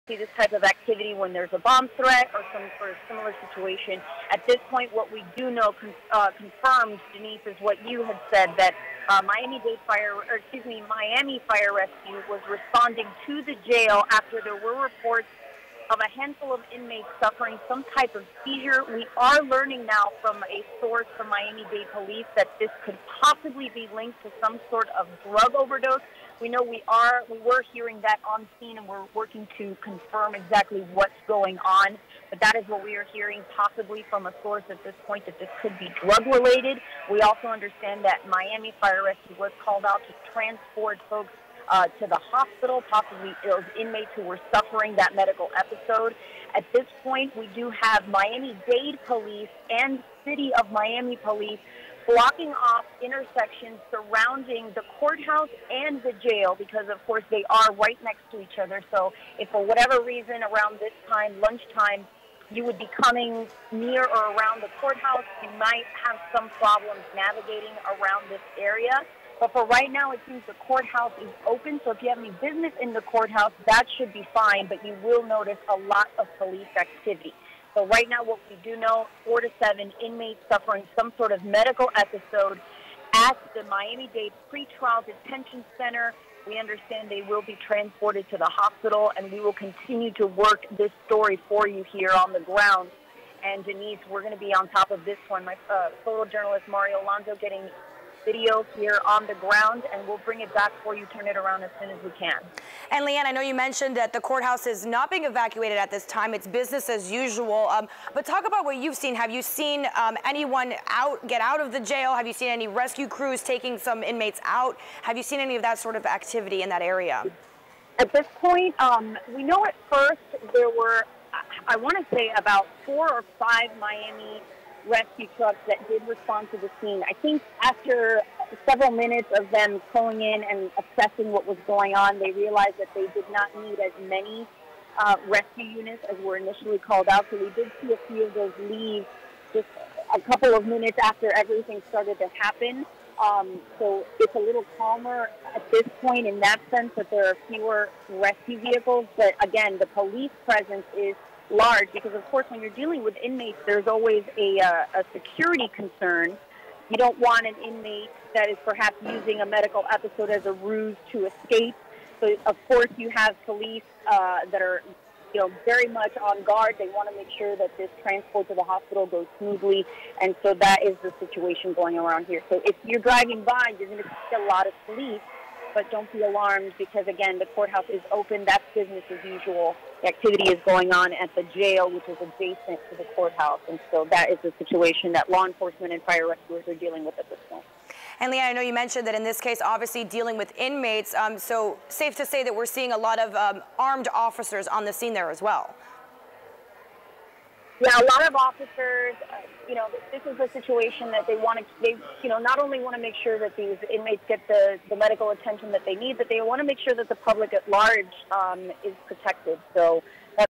see this type of activity when there's a bomb threat or some sort of similar situation. At this point, what we do know confirmed, Denise, is what you had said, that Miami Fire Rescue was responding to the jail after there were reports of a handful of inmates suffering some type of seizure. We are learning now from a source from Miami-Dade police that this could possibly be linked to some sort of drug overdose. We know we were hearing that on scene, and we're working to confirm exactly what's going on. But that is what we are hearing, possibly from a source at this point, that this could be drug-related. We also understand that Miami Fire Rescue was called out to transport folks to the hospital, possibly those inmates who were suffering that medical episode. At this point, we do have Miami-Dade police and City of Miami police blocking off intersections surrounding the courthouse and the jail because, of course, they are right next to each other. So if for whatever reason around this time, lunchtime, you would be coming near or around the courthouse, you might have some problems navigating around this area. But for right now, it seems the courthouse is open, so if you have any business in the courthouse, that should be fine, but you will notice a lot of police activity. So right now, what we do know, 4 to 7 inmates suffering some sort of medical episode at the Miami-Dade Pretrial Detention Center. We understand they will be transported to the hospital, and we will continue to work this story for you here on the ground. And Denise, we're going to be on top of this one. My photojournalist Mario Alonso getting videos here on the ground, and we'll bring it back for you, turn it around as soon as we can. And Liane, I know you mentioned that the courthouse is not being evacuated at this time. It's business as usual. But talk about what you've seen. Have you seen anyone get out of the jail? Have you seen any rescue crews taking some inmates out? Have you seen any of that sort of activity in that area? At this point, we know at first there were, I want to say, about 4 or 5 Miami rescue trucks that did respond to the scene. I think after several minutes of them pulling in and assessing what was going on, they realized that they did not need as many rescue units as were initially called out. So we did see a few of those leave just a couple of minutes after everything started to happen. So it's a little calmer at this point in that sense that there are fewer rescue vehicles. But again, the police presence is large because, of course, when you're dealing with inmates, there's always a security concern. You don't want an inmate that is perhaps using a medical episode as a ruse to escape. So, of course, you have police that are, very much on guard. They want to make sure that this transport to the hospital goes smoothly, and so that is the situation going around here. So if you're driving by, you're going to see a lot of police, but don't be alarmed because, again, the courthouse is open. That's business as usual. The activity is going on at the jail, which is adjacent to the courthouse, and so that is the situation that law enforcement and fire rescuers are dealing with at this point. And Liane, I know you mentioned that in this case, obviously dealing with inmates, so safe to say that we're seeing a lot of armed officers on the scene there as well. Yeah, a lot of officers, this is a situation that they not only want to make sure that these inmates get the medical attention that they need, but they want to make sure that the public at large is protected. So